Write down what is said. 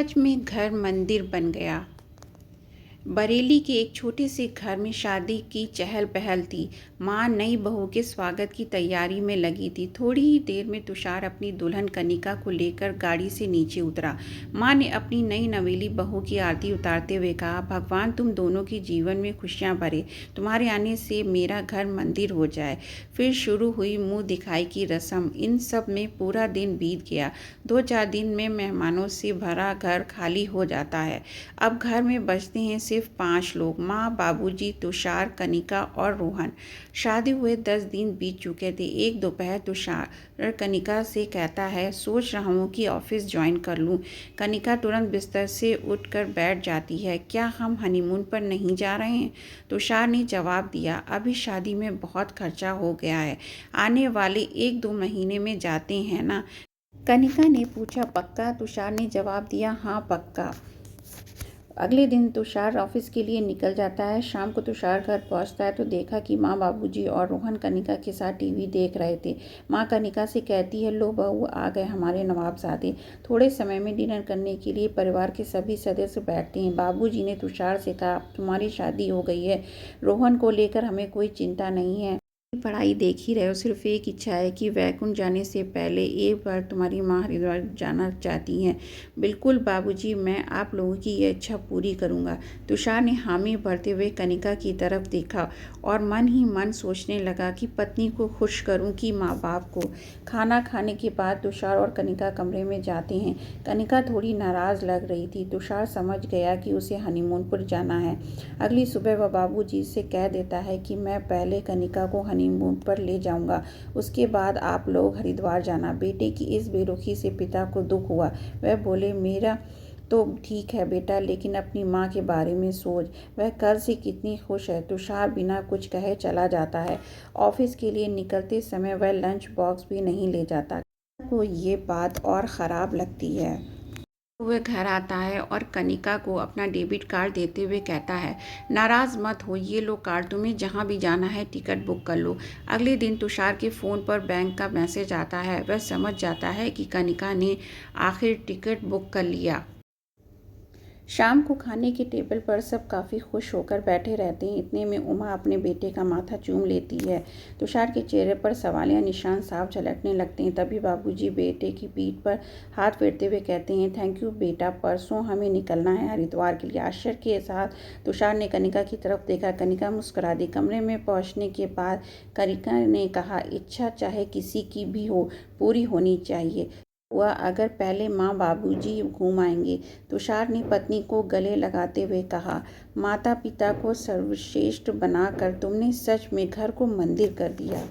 सच में घर मंदिर बन गया। बरेली के एक छोटे से घर में शादी की चहल पहल थी। माँ नई बहू के स्वागत की तैयारी में लगी थी। थोड़ी ही देर में तुषार अपनी दुल्हन कनिका को लेकर गाड़ी से नीचे उतरा। माँ ने अपनी नई नवेली बहू की आरती उतारते हुए कहा, भगवान तुम दोनों के जीवन में खुशियाँ भरे, तुम्हारे आने से मेरा घर मंदिर हो जाए। फिर शुरू हुई मुँह दिखाई की रस्म। इन सब में पूरा दिन बीत गया। 2-4 दिन में मेहमानों से भरा घर खाली हो जाता है। अब घर में बचते हैं सिर्फ 5 लोग, माँ, बाबूजी, तुषार, कनिका और रोहन। शादी हुए 10 दिन बीत चुके थे। एक दोपहर तुषार कनिका से कहता है, सोच रहा हूँ कि ऑफिस ज्वाइन कर लूँ। कनिका तुरंत बिस्तर से उठकर बैठ जाती है। क्या हम हनीमून पर नहीं जा रहे हैं? तुषार ने जवाब दिया, अभी शादी में बहुत खर्चा हो गया है, आने वाले 1-2 महीने में जाते हैं ना। कनिका ने पूछा, पक्का? तुषार ने जवाब दिया, हाँ पक्का। अगले दिन तुषार ऑफिस के लिए निकल जाता है। शाम को तुषार घर पहुंचता है तो देखा कि माँ, बाबूजी और रोहन कनिका के साथ टीवी देख रहे थे। माँ कनिका से कहती है, लो बहू, आ गए हमारे नवाबजादे। थोड़े समय में डिनर करने के लिए परिवार के सभी सदस्य बैठते हैं। बाबूजी ने तुषार से कहा, तुम्हारी शादी हो गई है, रोहन को लेकर हमें कोई चिंता नहीं है। पढ़ाई देख ही रहे हो, सिर्फ एक इच्छा है कि वैकुंठ जाने से पहले एक बार तुम्हारी माँ हरिद्वार जाना चाहती हैं। बिल्कुल बाबूजी, मैं आप लोगों की यह इच्छा पूरी करूँगा। तुषार ने हामी भरते हुए कनिका की तरफ देखा और मन ही मन सोचने लगा कि पत्नी को खुश करूँ कि माँ बाप को। खाना खाने के बाद तुषार और कनिका कमरे में जाते हैं। कनिका थोड़ी नाराज़ लग रही थी। तुषार समझ गया कि उसे हनीमून पर जाना है। अगली सुबह वह बाबूजी से कह देता है कि मैं पहले कनिका को हनीमून पर ले जाऊंगा, उसके बाद आप लोग हरिद्वार जाना। बेटे की इस बेरुखी से पिता को दुख हुआ। वह बोले, मेरा तो ठीक है बेटा, लेकिन अपनी माँ के बारे में सोच, वह कल से कितनी खुश है। तुषार बिना कुछ कहे चला जाता है। ऑफिस के लिए निकलते समय वह लंच बॉक्स भी नहीं ले जाता। को ये बात और ख़राब लगती है। वह घर आता है और कनिका को अपना डेबिट कार्ड देते हुए कहता है, नाराज़ मत हो, ये लो कार्ड, तुम्हें जहाँ भी जाना है टिकट बुक कर लो। अगले दिन तुषार के फ़ोन पर बैंक का मैसेज आता है। वह समझ जाता है कि कनिका ने आखिर टिकट बुक कर लिया। शाम को खाने के टेबल पर सब काफ़ी खुश होकर बैठे रहते हैं। इतने में उमा अपने बेटे का माथा चूम लेती है। तुषार के चेहरे पर सवालिया निशान साफ झलकने लगते हैं। तभी बाबूजी बेटे की पीठ पर हाथ फेरते हुए कहते हैं, थैंक यू बेटा, परसों हमें निकलना है हरिद्वार के लिए। आश्चर्य के साथ तुषार ने कनिका की तरफ देखा। कनिका मुस्कुरा दी। कमरे में पहुँचने के बाद कनिका ने कहा, इच्छा चाहे किसी की भी हो, पूरी होनी चाहिए। हुआ अगर पहले माँ बाबूजी घूम आएंगे। तुषार ने पत्नी को गले लगाते हुए कहा, माता पिता को सर्वश्रेष्ठ बनाकर तुमने सच में घर को मंदिर कर दिया।